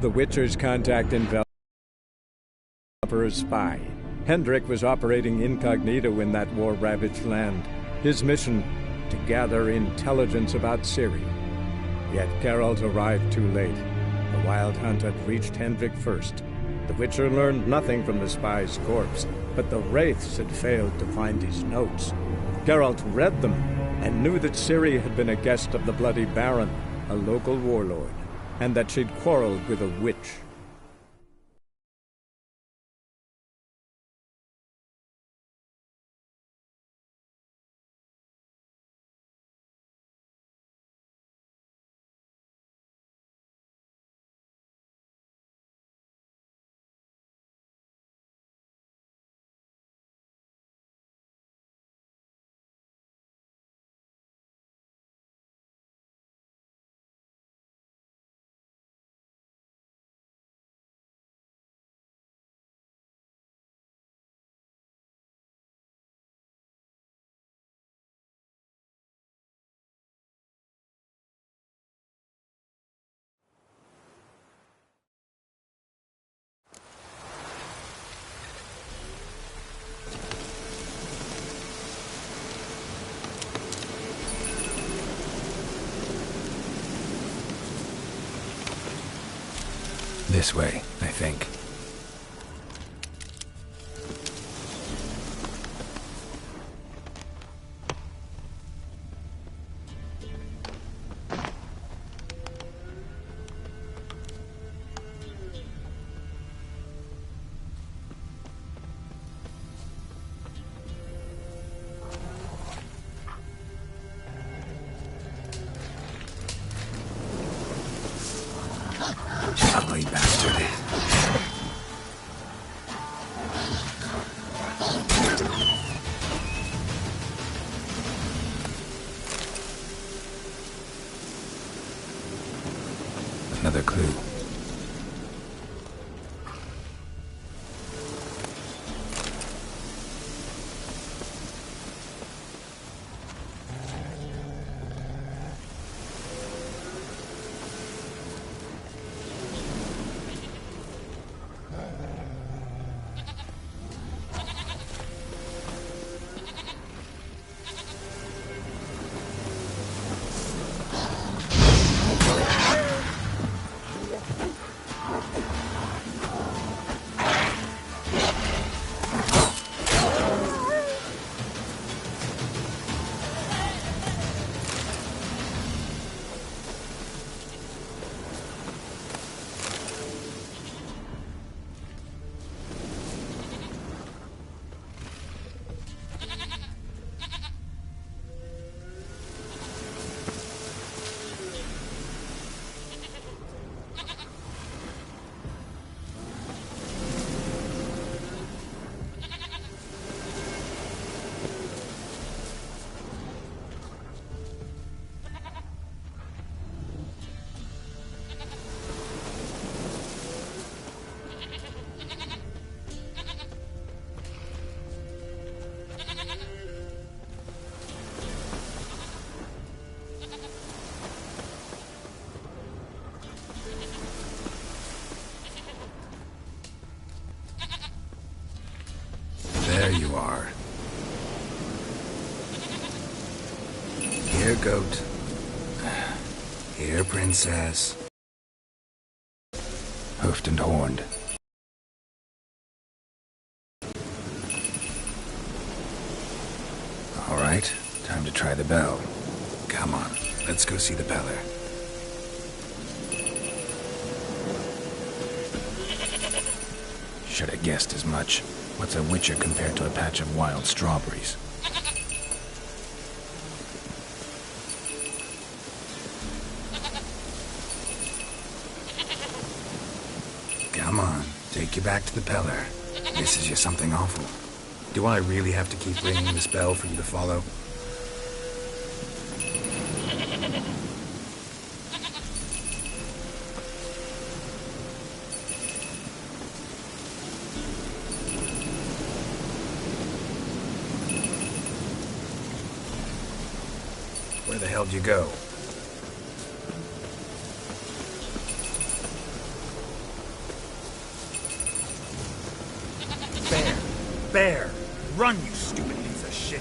The Witcher's contact enveloped a spy. Hendrik was operating incognito in that war-ravaged land. His mission, to gather intelligence about Ciri. Yet Geralt arrived too late. The Wild Hunt had reached Hendrik first. The Witcher learned nothing from the spy's corpse, but the Wraiths had failed to find his notes. Geralt read them and knew that Ciri had been a guest of the Bloody Baron, a local warlord, and that she'd quarreled with a witch. This way, I think. Ugly bastard. Another clue. There you are. Here, goat. Here, princess. Hoofed and horned. All right, time to try the bell. Come on, let's go see the Peller. Should have guessed as much. What's a witcher compared to a patch of wild strawberries? Come on, take you back to the Peller. This is just something awful. Do I really have to keep ringing this bell for you to follow? Where the hell did you go? bear! Run, you stupid piece of shit!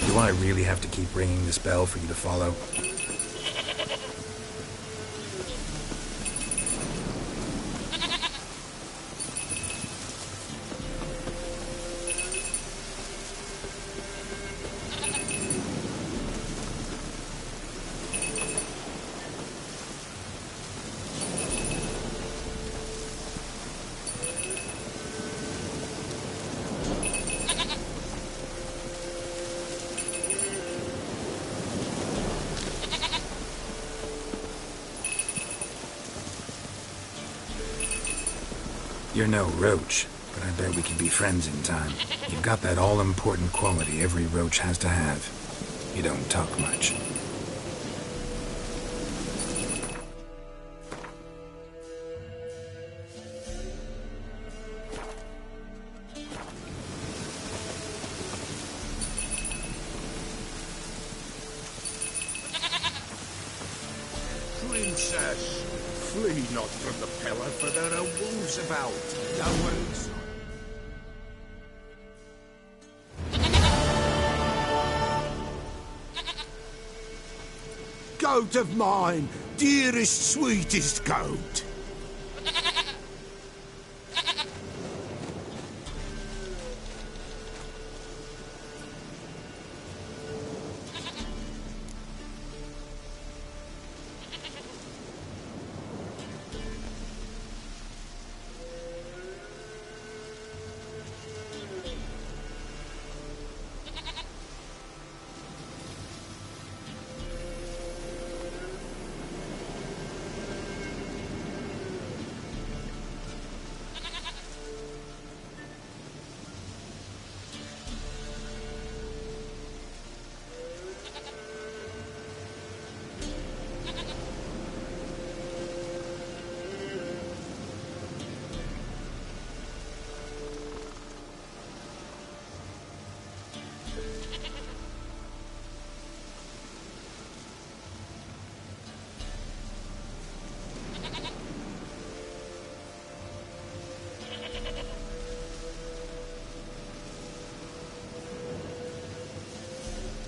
Do I really have to keep ringing this bell for you to follow? You're no roach, but I bet we can be friends in time. You've got that all-important quality every roach has to have. You don't talk much. Princess, flee not from the pillar, for there are wolves about. Cowards. Goat of mine, dearest, sweetest goat.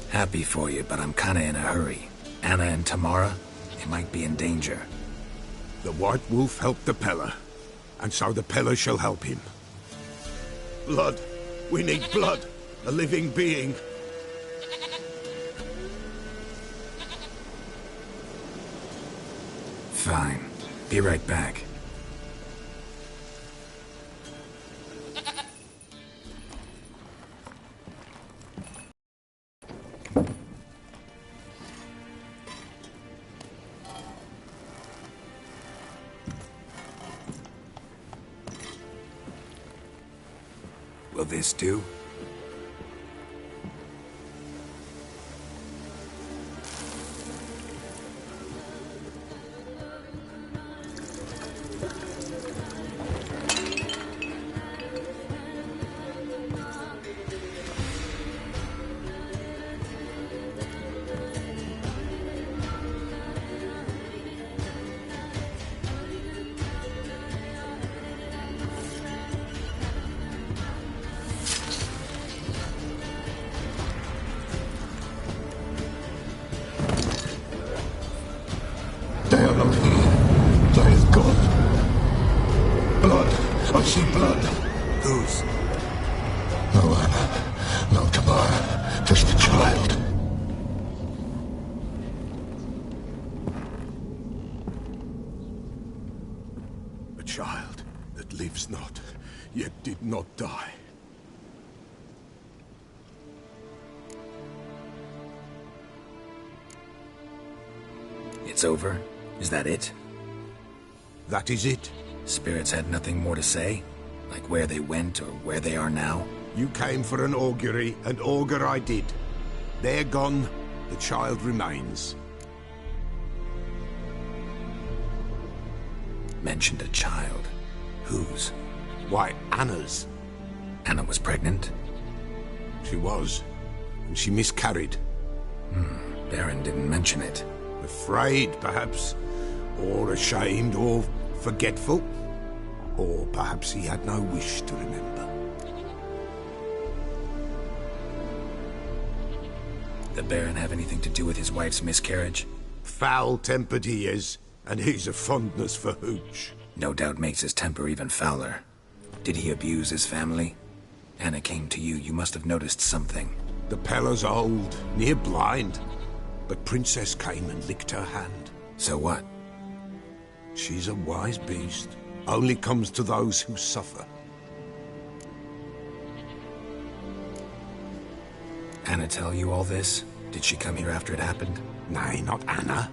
Happy for you, but I'm kinda in a hurry. Anna and Tamara, they might be in danger. The White Wolf helped the Peller, and so the Peller shall help him. Blood. We need blood. A living being. Fine. Be right back. Will this do? They are not here. There is God. Blood. I see blood. Whose? No Anna. No Tamara. Just a child. A child that lives not, yet did not die. It's over? Is that it? That is it. Spirits had nothing more to say? Like where they went or where they are now? You came for an augury, and augur I did. They're gone, the child remains. Mentioned a child. Whose? Why, Anna's. Anna was pregnant? She was, and she miscarried. Baron didn't mention it. Afraid, perhaps, or ashamed, or forgetful. Or perhaps he had no wish to remember. The Baron have anything to do with his wife's miscarriage? Foul-tempered he is, and he's a fondness for hooch. No doubt makes his temper even fouler. Did he abuse his family? Anna came to you. You must have noticed something. The Pella's old, near blind. But Princess came and licked her hand. So what? She's a wise beast. Only comes to those who suffer. Anna tell you all this? Did she come here after it happened? Nay, not Anna.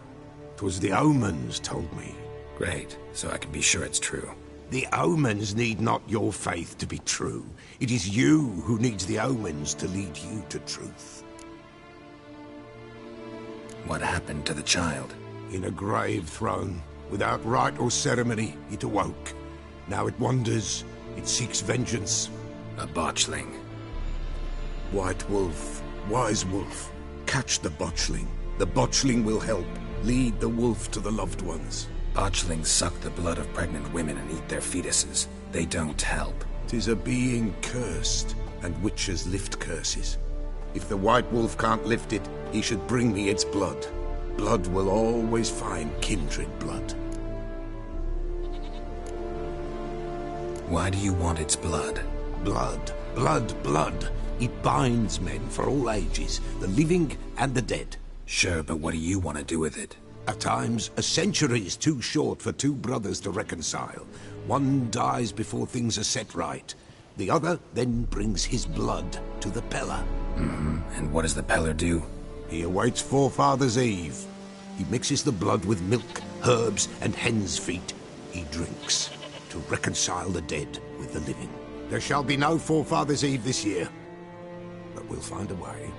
'Twas the omens told me. Great, so I can be sure it's true. The omens need not your faith to be true. It is you who needs the omens to lead you to truth. What happened to the child? In a grave thrown, without rite or ceremony, it awoke. Now it wanders, it seeks vengeance. A botchling. White wolf, wise wolf, catch the botchling. The botchling will help, lead the wolf to the loved ones. Botchlings suck the blood of pregnant women and eat their fetuses. They don't help. 'Tis a being cursed, and witches lift curses. If the white wolf can't lift it, he should bring me its blood. Blood will always find kindred blood. Why do you want its blood? Blood, blood, blood. It binds men for all ages, the living and the dead. Sure, but what do you want to do with it? At times, a century is too short for two brothers to reconcile. One dies before things are set right. The other then brings his blood to the Pella. And what does the Peller do? He awaits Forefathers' Eve. He mixes the blood with milk, herbs, and hen's feet. He drinks to reconcile the dead with the living. There shall be no Forefathers' Eve this year, but we'll find a way,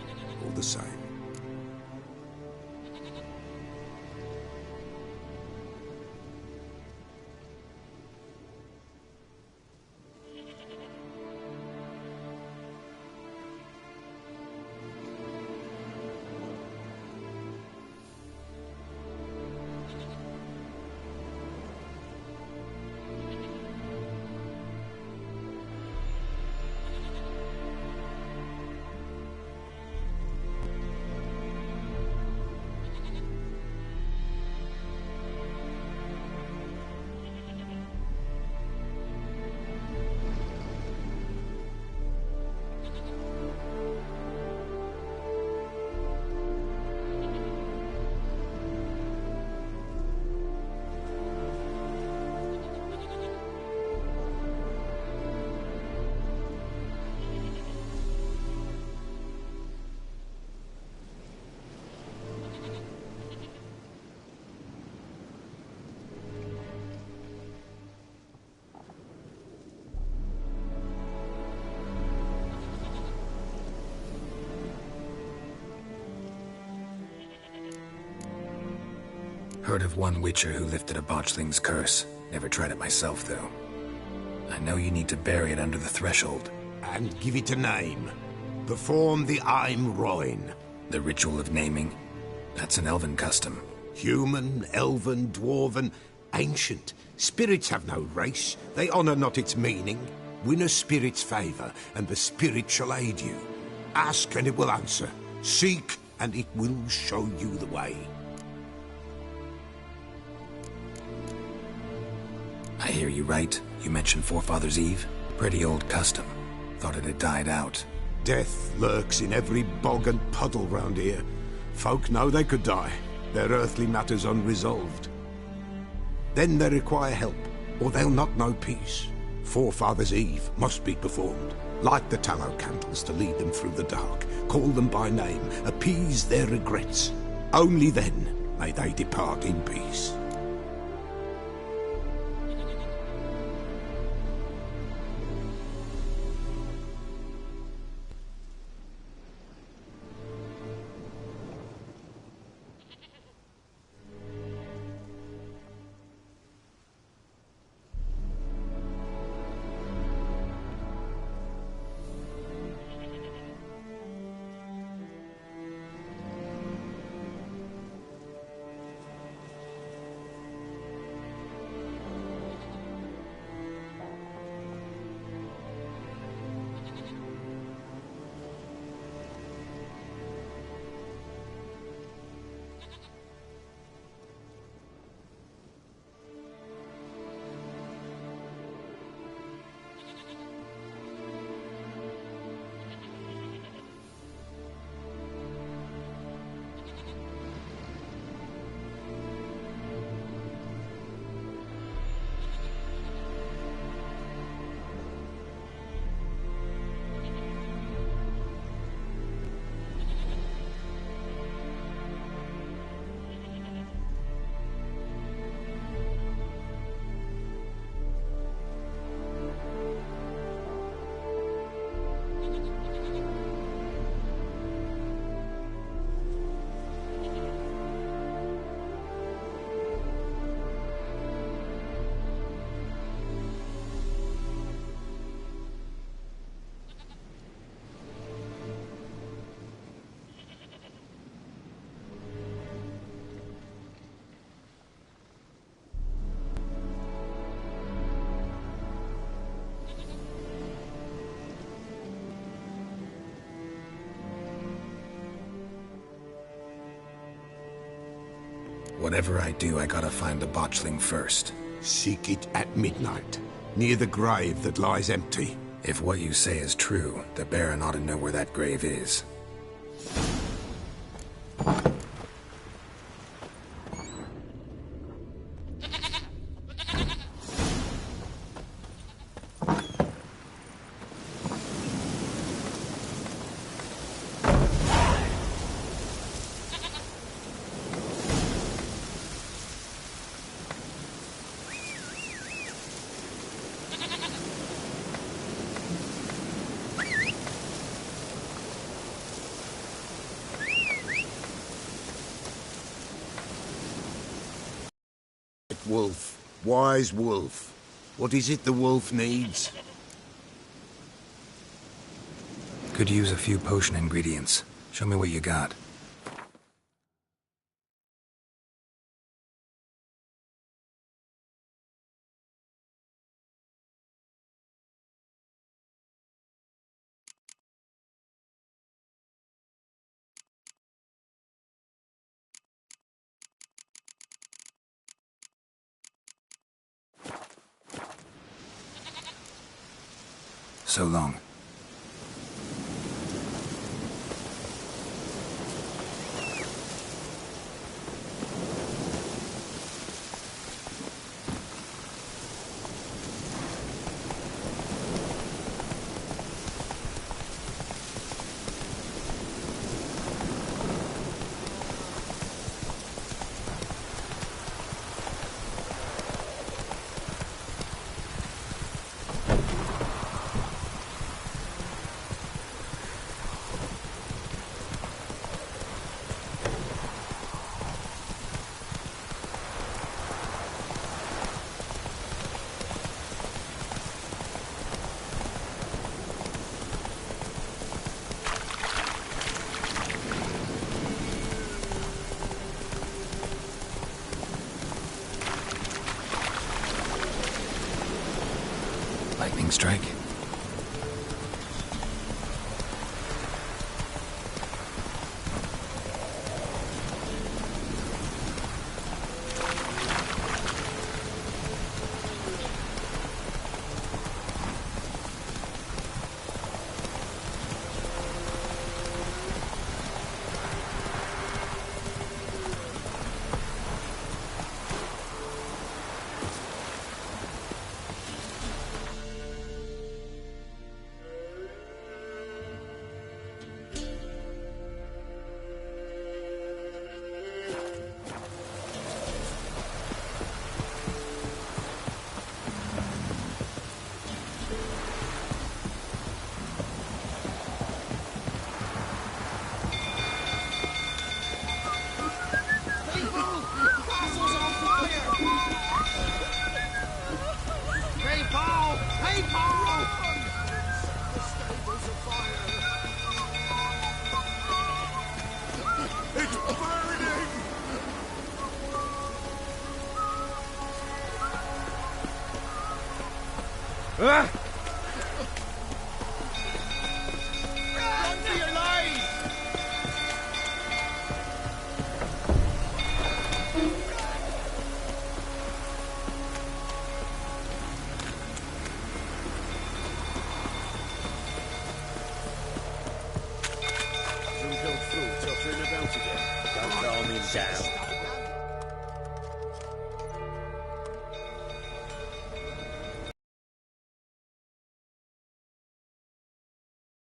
all the same. Heard of one witcher who lifted a botchling's curse. Never tried it myself, though. I know you need to bury it under the threshold. And give it a name. Perform the Aim Roin. The ritual of naming? That's an elven custom. Human, elven, dwarven, ancient. Spirits have no race. They honor not its meaning. Win a spirit's favor, and the spirit shall aid you. Ask, and it will answer. Seek, and it will show you the way. I hear you right. You mentioned Forefathers' Eve? Pretty old custom. Thought it had died out. Death lurks in every bog and puddle round here. Folk know they could die, their earthly matters unresolved. Then they require help, or they'll not know peace. Forefathers' Eve must be performed. Light the tallow candles to lead them through the dark. Call them by name, appease their regrets. Only then may they depart in peace. Whatever I do, I gotta find the botchling first. Seek it at midnight, near the grave that lies empty. If what you say is true, the Baron ought to know where that grave is. Wolf, wise wolf. What is it the wolf needs? Could use a few potion ingredients. Show me what you got. So long. Lightning strike. Run for your lives! Soon go through till turn about again. Don't call me down.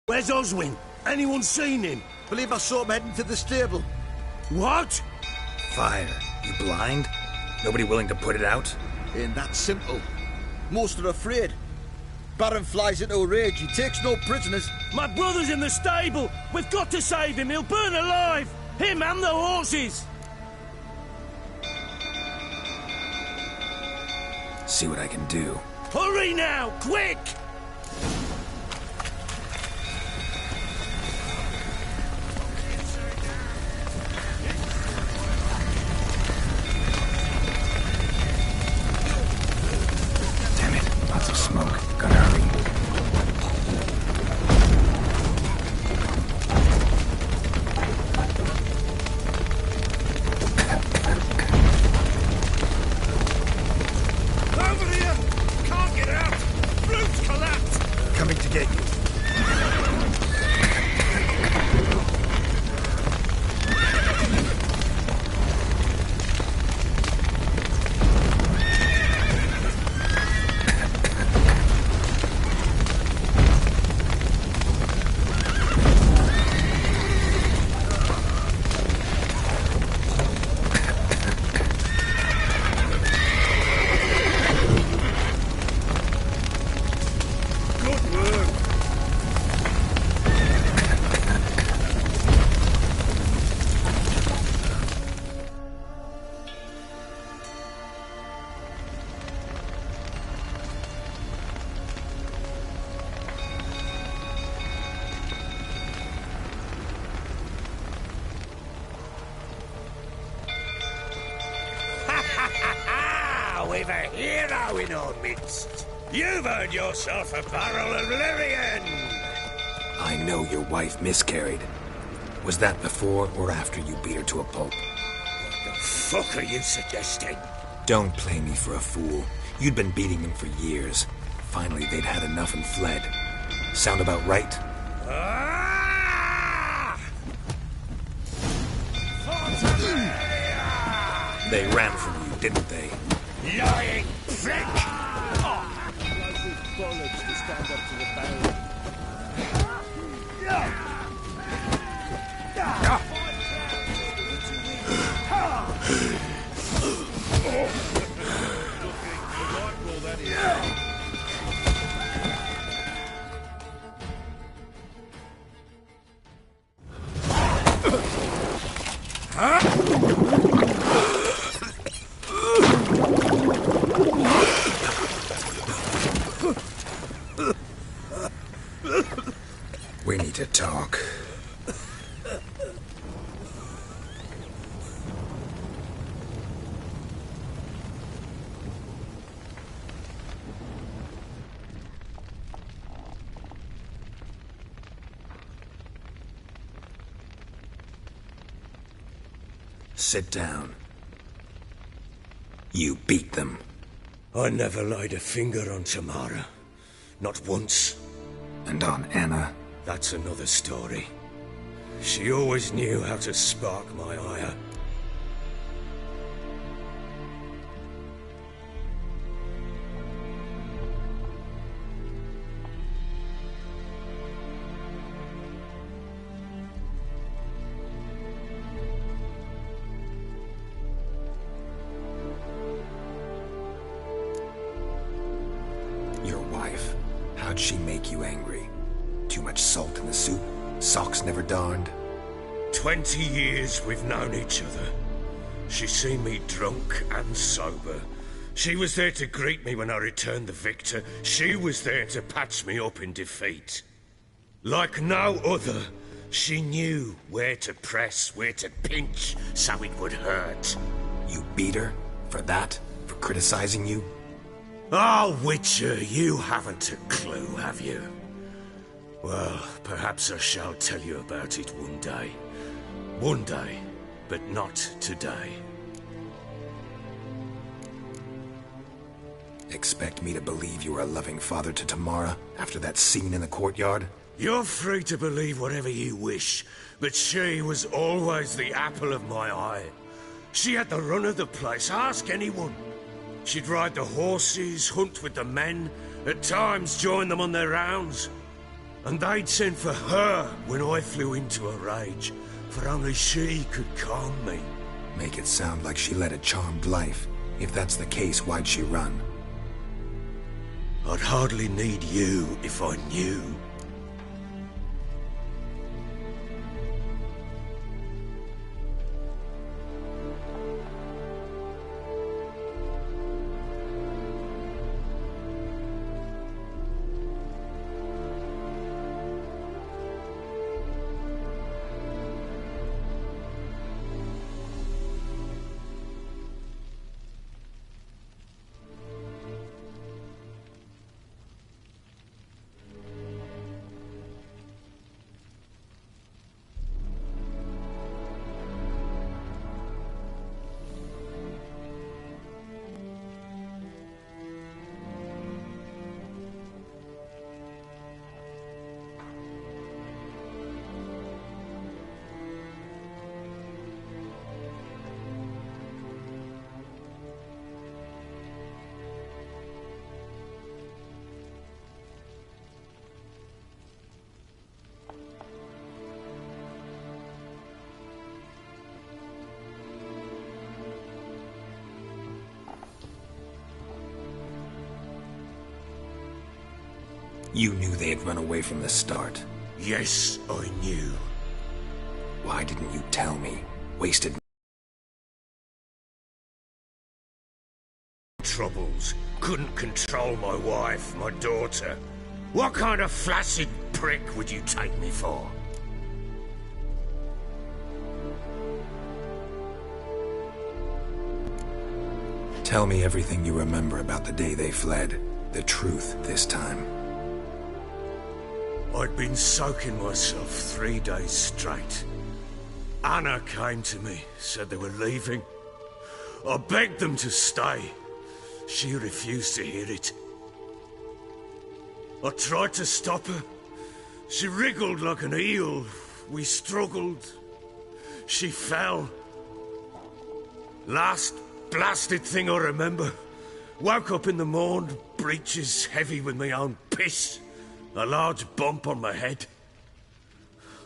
Where's Oswin? Anyone seen him? Believe I saw him heading to the stable. What? Fire. You blind? Nobody willing to put it out? Ain't that simple. Most are afraid. Baron flies into a rage. He takes no prisoners. My brother's in the stable. We've got to save him. He'll burn alive. Him and the horses. See what I can do. Hurry now, quick! Damn it, lots of smoke. Gotta hurry. we've a hero in our midst. You've earned yourself a barrel of Lyrian. I know your wife miscarried. Was that before or after you beat her to a pulp? What the fuck are you suggesting? Don't play me for a fool. You'd been beating them for years. Finally, they'd had enough and fled. Sound about right? Ah! They ran from you, didn't they? Lying prick! Bollocks to stand up to the barrel. We need to talk. Sit down. You beat them. I never laid a finger on Tamara. Not once. And on Anna? That's another story. She always knew how to spark my ire. Your wife. How'd she make you angry? Too much salt in the soup? Socks never darned? 20 years we've known each other. She's seen me drunk and sober. She was there to greet me when I returned the victor. She was there to patch me up in defeat. Like no other, she knew where to press, where to pinch, so it would hurt. You beat her? For that? For criticizing you? Oh, Witcher, you haven't a clue, have you? Well, perhaps I shall tell you about it one day. One day, but not today. Expect me to believe you were a loving father to Tamara after that scene in the courtyard? You're free to believe whatever you wish, but she was always the apple of my eye. She had the run of the place, ask anyone. She'd ride the horses, hunt with the men, at times join them on their rounds. And they'd send for her when I flew into a rage, for only she could calm me. Make it sound like she led a charmed life. If that's the case, why'd she run? I'd hardly need you if I knew. You knew they had run away from the start. Yes, I knew. Why didn't you tell me? Wasted Troubles. Couldn't control my wife, my daughter. What kind of flaccid prick would you take me for? Tell me everything you remember about the day they fled. The truth this time. I'd been soaking myself 3 days straight. Anna came to me, said they were leaving. I begged them to stay. She refused to hear it. I tried to stop her. She wriggled like an eel. We struggled. She fell. Last blasted thing I remember. Woke up in the morn, breeches heavy with my own piss. A large bump on my head.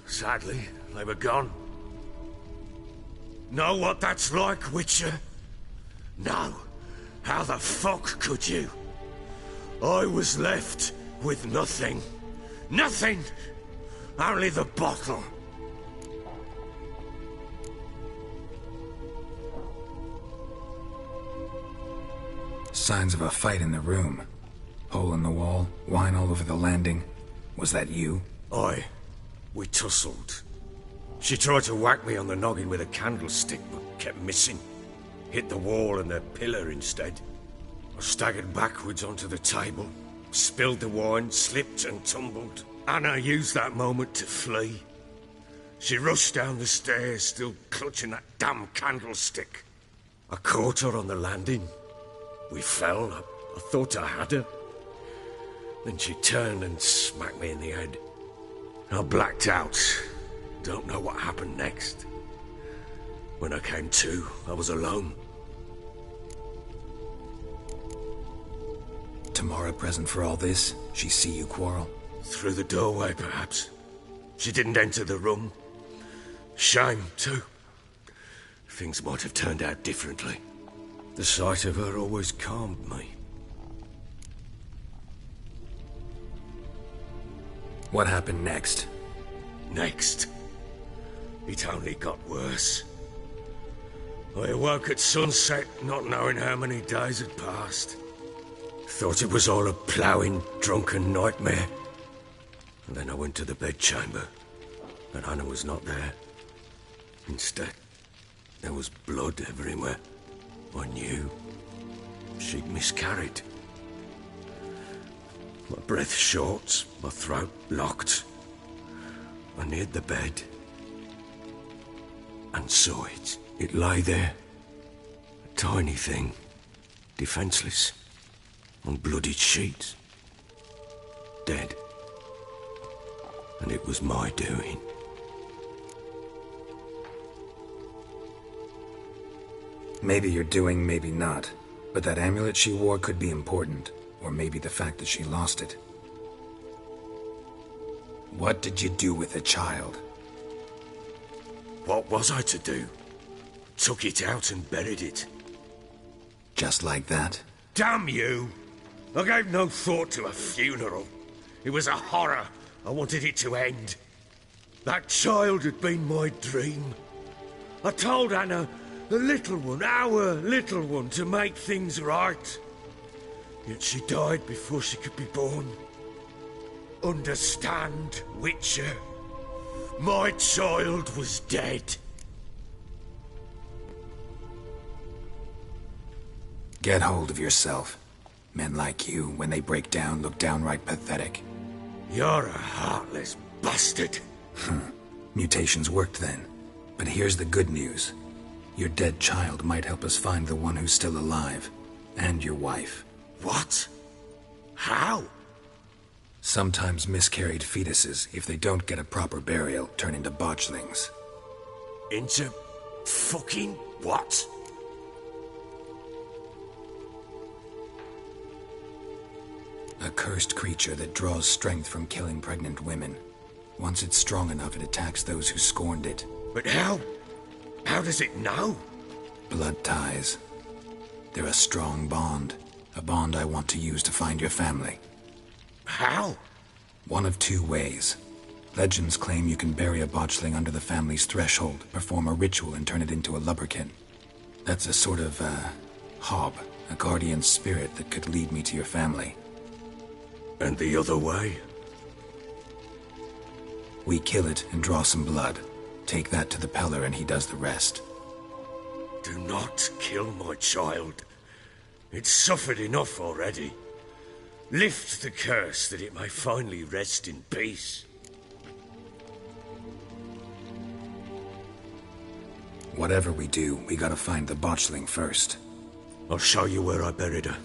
Sadly, they were gone. Know what that's like, Witcher? No. How the fuck could you? I was left with nothing. Nothing! Only the bottle. Signs of a fight in the room. Hole in the wall, wine all over the landing. Was that you? Aye. We tussled. She tried to whack me on the noggin with a candlestick, but kept missing. Hit the wall and the pillar instead. I staggered backwards onto the table, spilled the wine, slipped and tumbled. Anna used that moment to flee. She rushed down the stairs, still clutching that damn candlestick. I caught her on the landing. We fell. I thought I had her. Then she turned and smacked me in the head. I blacked out. Don't know what happened next. When I came to, I was alone. Tamara present for all this? She see you quarrel? Through the doorway, perhaps. She didn't enter the room. Shame, too. Things might have turned out differently. The sight of her always calmed me. What happened next? Next? It only got worse. I awoke at sunset, not knowing how many days had passed. Thought it was all a ploughing, drunken nightmare. And then I went to the bedchamber, and Anna was not there. Instead, there was blood everywhere. I knew she'd miscarried. My breath short, my throat locked. I neared the bed and saw it. It lay there, a tiny thing, defenseless, on bloodied sheets, dead. And it was my doing. Maybe you're doing, maybe not. But that amulet she wore could be important. Or maybe the fact that she lost it. What did you do with the child? What was I to do? Took it out and buried it. Just like that? Damn you! I gave no thought to a funeral. It was a horror. I wanted it to end. That child had been my dream. I told Anna, the little one, our little one, to make things right. Yet she died before she could be born. Understand, Witcher? My child was dead. Get hold of yourself. Men like you, when they break down, look downright pathetic. You're a heartless bastard. Mutations worked then. But here's the good news. Your dead child might help us find the one who's still alive. And your wife. What? How? Sometimes miscarried fetuses, if they don't get a proper burial, turn into botchlings. Into fucking what? A cursed creature that draws strength from killing pregnant women. Once it's strong enough, it attacks those who scorned it. But how? How does it know? Blood ties. They're a strong bond. A bond I want to use to find your family. How? One of two ways. Legends claim you can bury a botchling under the family's threshold, perform a ritual and turn it into a lubberkin. That's a sort of, hob, a guardian spirit that could lead me to your family. And the other way? We kill it and draw some blood. Take that to the Peller and he does the rest. Do not kill my child. It's suffered enough already. Lift the curse that it may finally rest in peace. Whatever we do, we gotta find the botchling first. I'll show you where I buried her,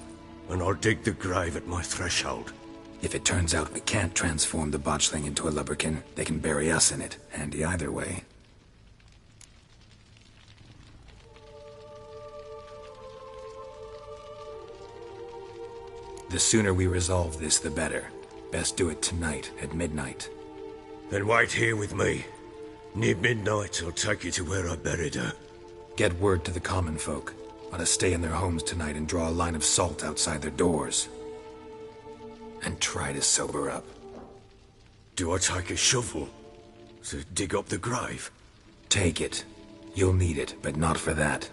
and I'll dig the grave at my threshold. If it turns out we can't transform the botchling into a lubberkin, they can bury us in it. Handy either way. The sooner we resolve this, the better. Best do it tonight, at midnight. Then wait here with me. Near midnight, I'll take you to where I buried her. Get word to the common folk. Let us stay in their homes tonight and draw a line of salt outside their doors. And try to sober up. Do I take a shovel to dig up the grave? Take it. You'll need it, but not for that.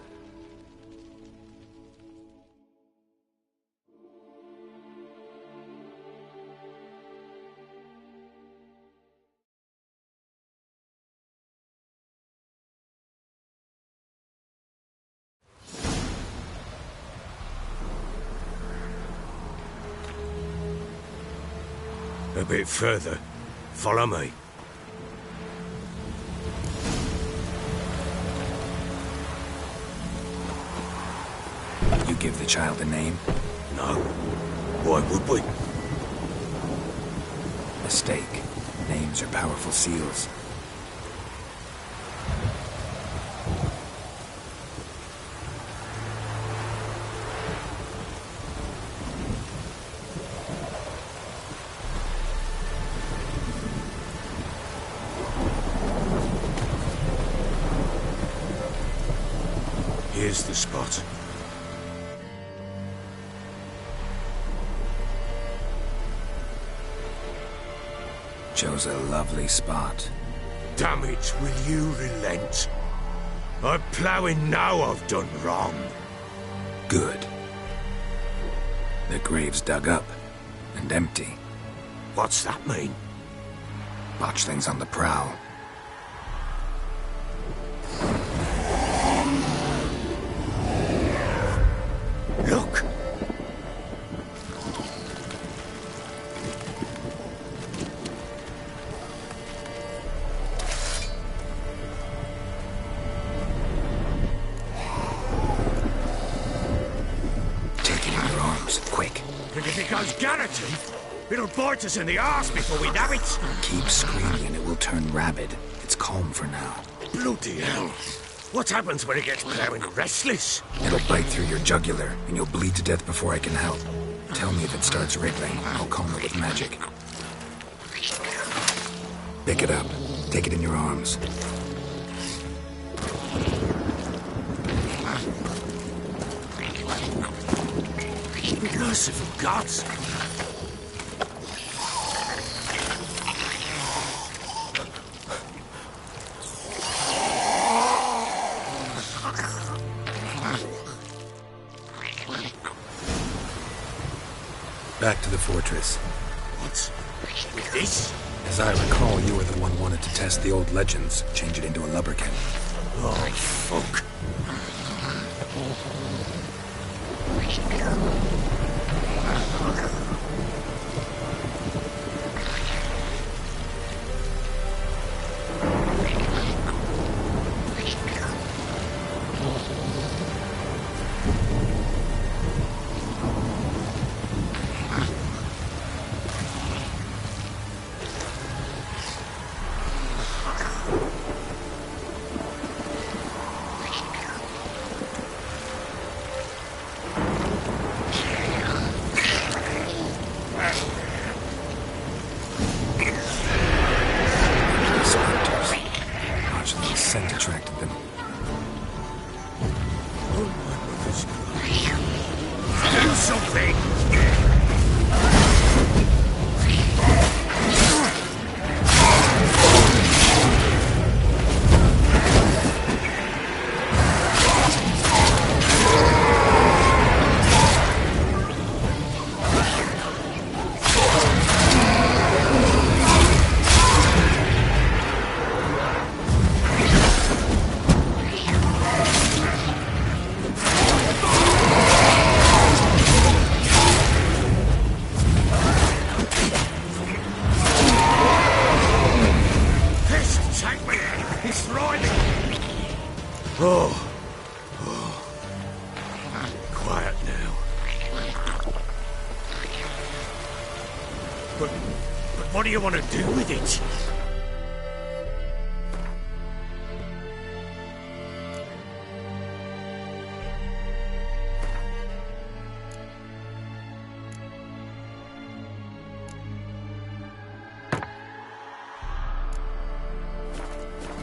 A bit further. Follow me. You give the child a name? No. Why would we? Mistake. Names are powerful seals. Here's the spot. Chose a lovely spot. Damn it, will you relent? I'm ploughing now I've done wrong. Good. The grave's dug up and empty. What's that mean? Botchling's on the prowl. Look! Take it in your arms, quick. And if it goes garroted, it'll bite us in the arse before we nab it. Keep screaming and it will turn rabid. It's calm for now. Bloody hell. What happens when it gets ploughing restless? It'll bite through your jugular, and you'll bleed to death before I can help. Tell me if it starts wriggling. I'll calm it with magic. Pick it up. Take it in your arms. Merciful gods! Back to the fortress. What? With this? As I recall, you were the one wanted to test the old legends, change it into a lubberkin. Oh, fuck. Oh. Quiet now. But what do you want to do with it?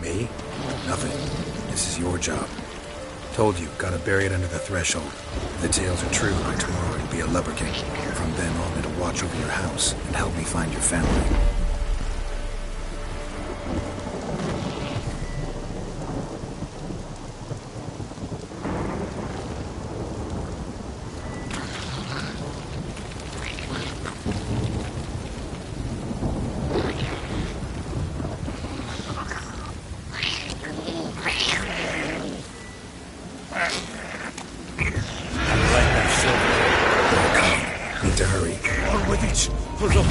Me? Nothing. This is your job. Told you, gotta bury it under the threshold. If the tales are true, by tomorrow it'll be a lubberkin. From then on, it'll watch over your house and help me find your family. Need to hurry. On with it! Pull up!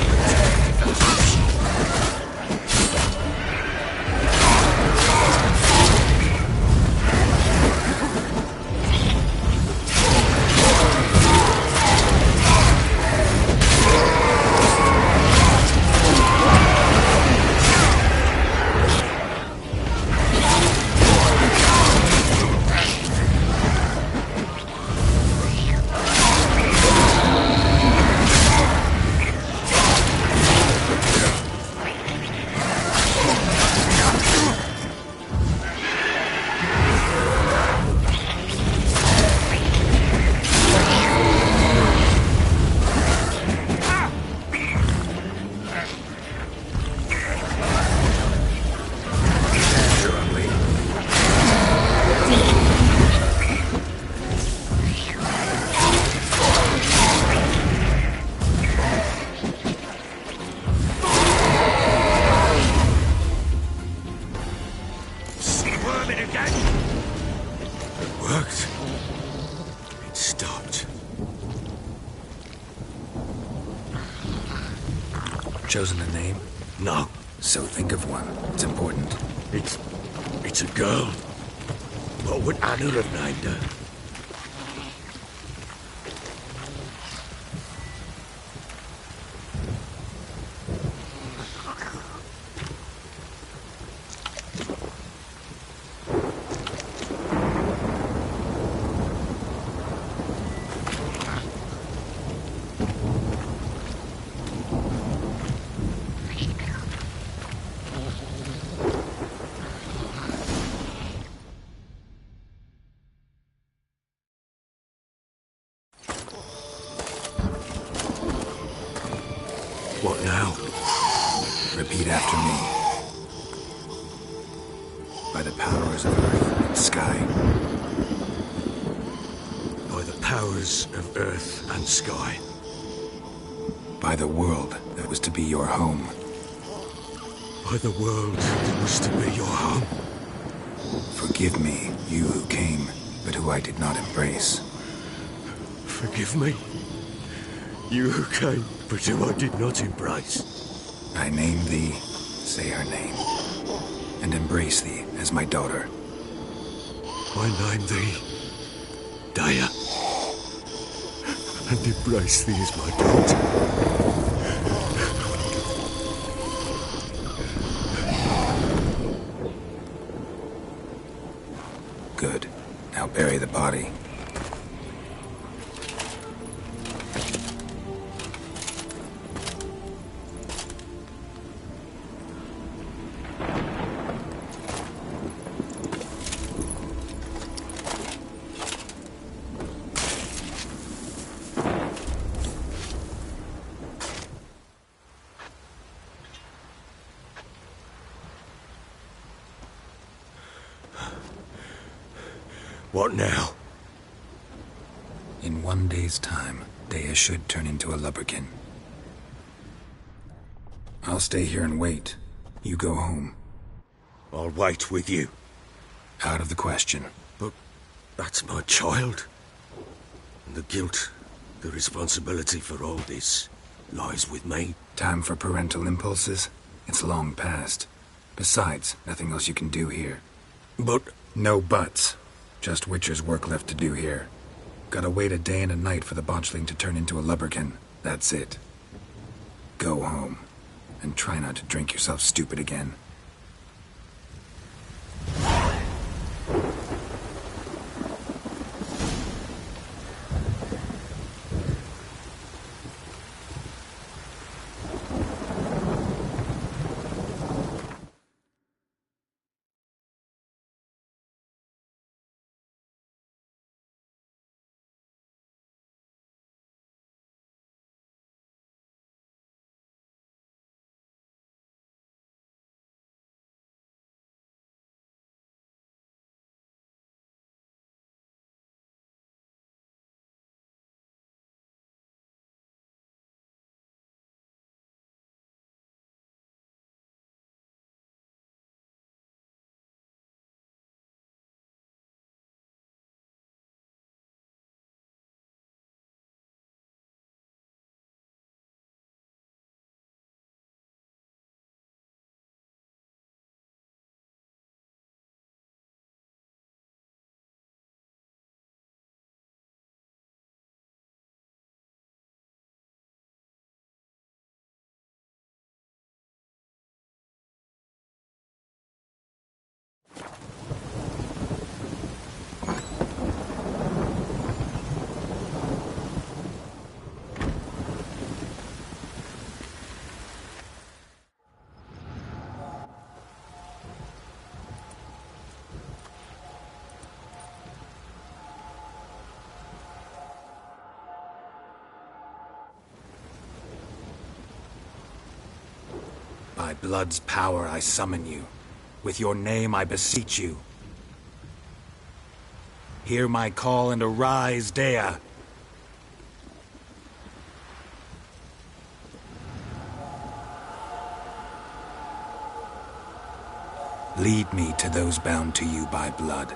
Chosen a name? No. So think of one. It's important. It's a girl. What would Anna have named her? What now? Repeat after me. By the powers of earth and sky. By the powers of earth and sky. By the world that was to be your home. By the world that was to be your home. Forgive me, you who came, but who I did not embrace. Forgive me. You who came, but who I did not embrace. I name thee, say her name, and embrace thee as my daughter. I name thee, Daya, and embrace thee as my daughter. Good. Now bury the body. What now? In 1 day's time, Daya should turn into a lubberkin. I'll stay here and wait. You go home. I'll wait with you. Out of the question. But that's my child. And the guilt, the responsibility for all this lies with me. Time for parental impulses? It's long past. Besides, nothing else you can do here. But No buts. Just Witcher's work left to do here. Gotta wait a day and a night for the botchling to turn into a lubberkin. That's it. Go home. And try not to drink yourself stupid again. By blood's power I summon you. With your name I beseech you. Hear my call and arise, Dea. Lead me to those bound to you by blood.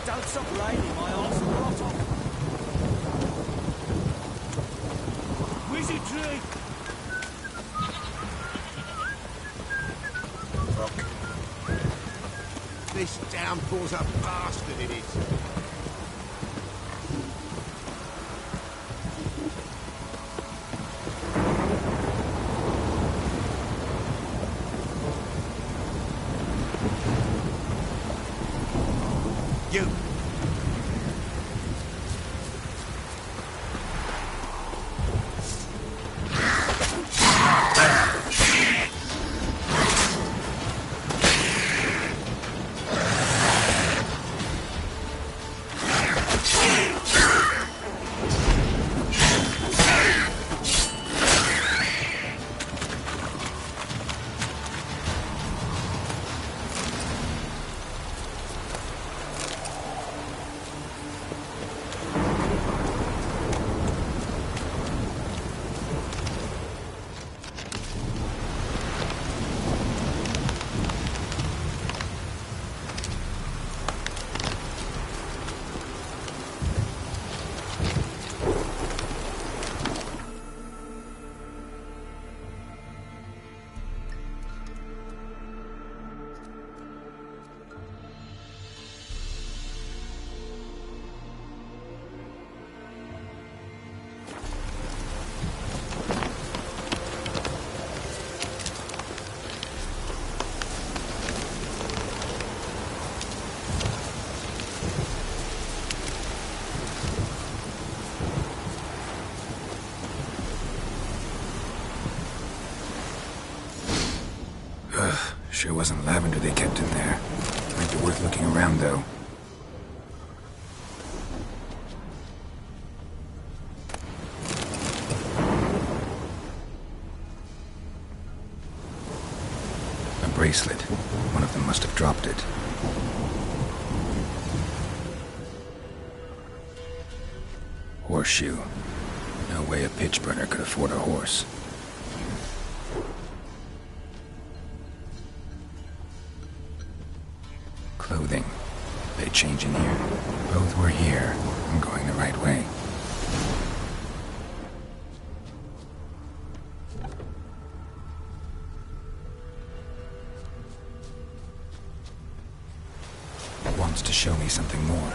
Don't stop raining, my arse will rot off. Wizard tree! Look. This downpour's a bastard, it is. You. Sure wasn't lavender they kept in there. Might be worth looking around, though. A bracelet. One of them must have dropped it. Horseshoe. No way a pitch burner could afford a horse. Clothing. They change in here. Both were here. I'm going the right way. Wants to show me something more.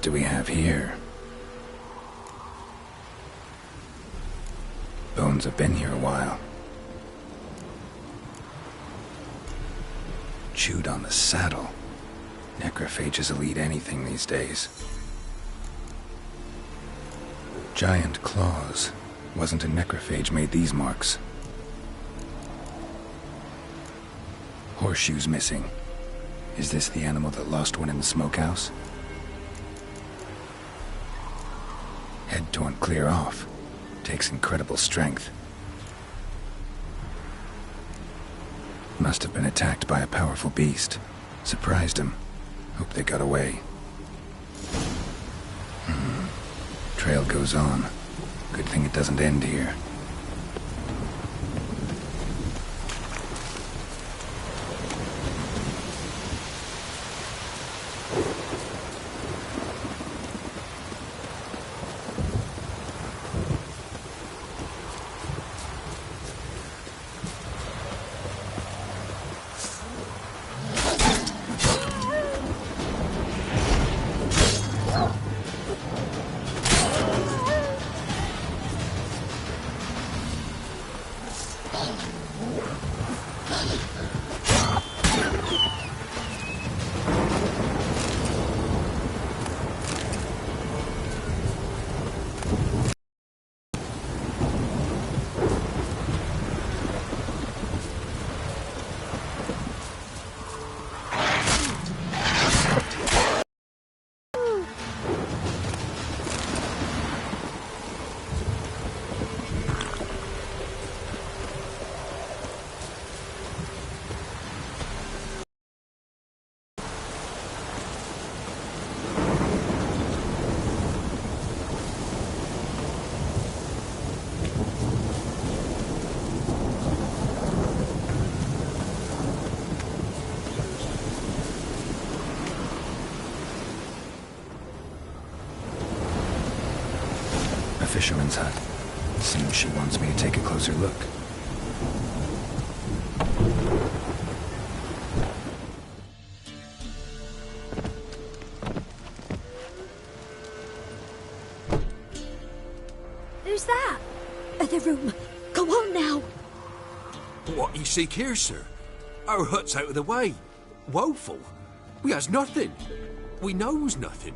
do we have here? Bones have been here a while. Chewed on the saddle. Necrophages will eat anything these days. Giant claws. Wasn't a necrophage made these marks. Horseshoes missing. Is this the animal that lost one in the smokehouse? Head torn clear off. Takes incredible strength. Must have been attacked by a powerful beast. Surprised him. Hope they got away. Trail goes on. Good thing it doesn't end here. Fisherman's hut. Seems she wants me to take a closer look. Who's that? The room. Go on now. What you seek here, sir? Our hut's out of the way. Woeful. We has nothing. We knows nothing.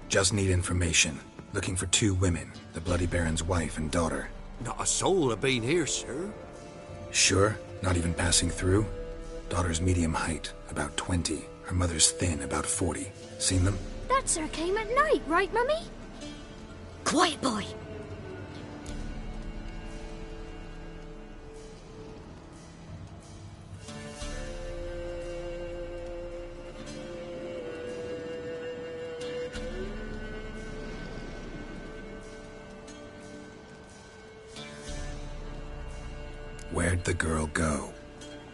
Just need information. Looking for 2 women, the Bloody Baron's wife and daughter. Not a soul have been here, sir. Sure? Not even passing through? Daughter's medium height, about 20. Her mother's thin, about 40. Seen them? That sir came at night, right, Mummy? Quiet, boy. Where'd the girl go?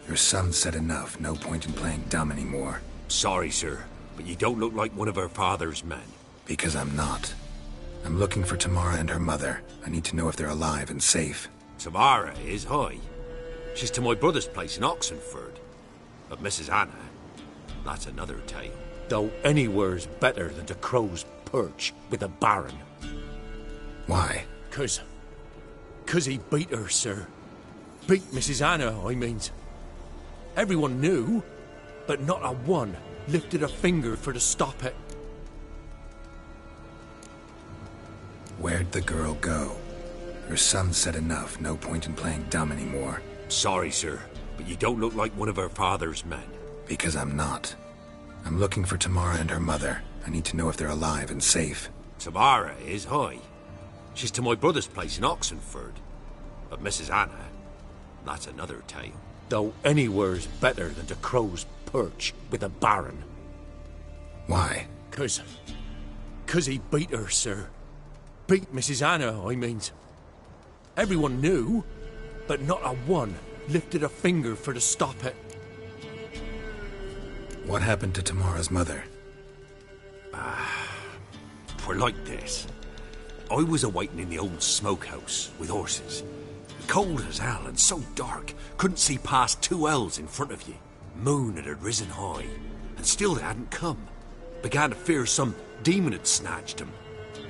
Your son said enough, no point in playing dumb anymore. Sorry, sir, but you don't look like one of her father's men. Because I'm not. I'm looking for Tamara and her mother. I need to know if they're alive and safe. Tamara is, hi. She's to my brother's place in Oxenford. But Mrs. Anna, that's another tale. Though anywhere's better than to Crow's Perch with a baron. Why? 'Cause he beat her, sir. Beat Mrs. Anna, I means. Everyone knew, but not a one lifted a finger for to stop it. Where'd the girl go? Your son said enough, no point in playing dumb anymore. Sorry, sir, but you don't look like one of her father's men. Because I'm not. I'm looking for Tamara and her mother. I need to know if they're alive and safe. Tamara is, hi. She's to my brother's place in Oxenford. But Mrs. Anna, that's another tale. Though anywhere's better than to Crow's Perch with a baron. Why? 'Cause he beat her, sir. Beat Mrs. Anna, I means. Everyone knew, but not a one lifted a finger for to stop it. What happened to Tamara's mother? Twere like this. I was awaiting in the old smokehouse with horses. Cold as hell and so dark, couldn't see past 2 ells in front of you. Moon had risen high, and still they hadn't come. Began to fear some demon had snatched him.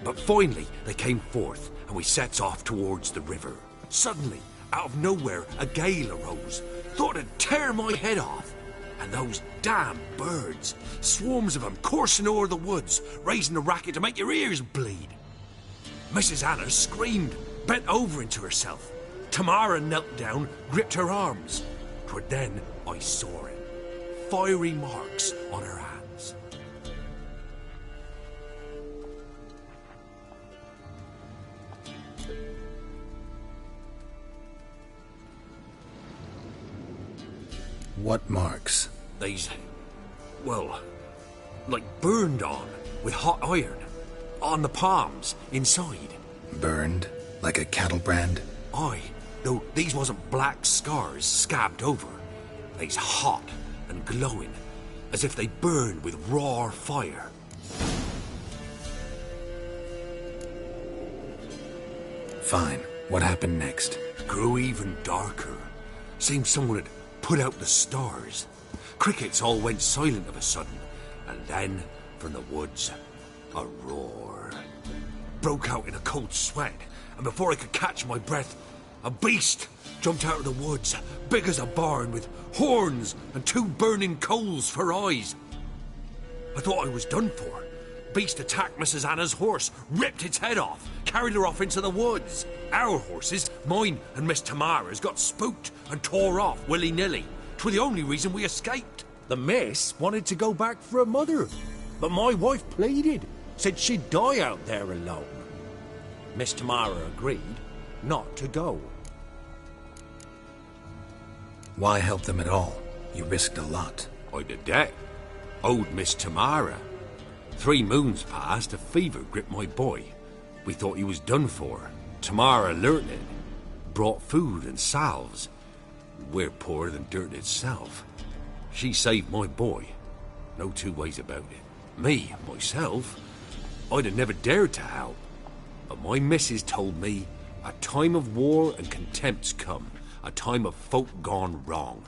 But finally, they came forth, and we sets off towards the river. Suddenly, out of nowhere, a gale arose. Thought it'd tear my head off. And those damn birds, swarms of them coursing o'er the woods, raising a racket to make your ears bleed. Mrs. Anna screamed, bent over into herself. Tamara knelt down, gripped her arms. 'Twere then I saw it. Fiery marks on her hands. What marks? These, well, like burned on with hot iron. On the palms, inside. Burned? Like a cattle brand? Aye, though these wasn't black scars scabbed over. They's hot and glowing, as if they burned with raw fire. Fine. What happened next? Grew even darker. Seemed someone had put out the stars. Crickets all went silent of a sudden, and then, from the woods, a roar. Broke out in a cold sweat, and before I could catch my breath, a beast jumped out of the woods, big as a barn, with horns and 2 burning coals for eyes. I thought I was done for. Beast attacked Mrs. Anna's horse, ripped its head off, carried her off into the woods. Our horses, mine and Miss Tamara's, got spooked and tore off willy-nilly. 'Twere the only reason we escaped. The miss wanted to go back for her mother, but my wife pleaded, said she'd die out there alone. Miss Tamara agreed not to go. Why help them at all? You risked a lot. I'd a debt. Owed Miss Tamara. 3 moons passed, a fever gripped my boy. We thought he was done for. Tamara learnt it. Brought food and salves. We're poorer than dirt itself. She saved my boy. No 2 ways about it. Me, myself, I'd have never dared to help. But my missus told me a time of war and contempt's come. A time of folk gone wrong.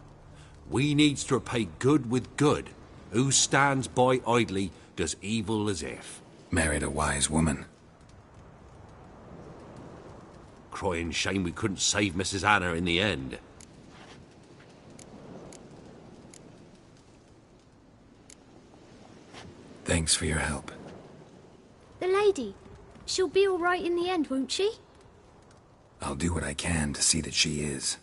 We needs to repay good with good. Who stands by idly does evil as if. Married a wise woman. Crying shame we couldn't save Mrs. Anna in the end. Thanks for your help. The lady. She'll be all right in the end, won't she? I'll do what I can to see that she is.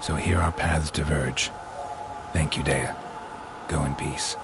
So here our paths diverge. Thank you, Dea. Go in peace.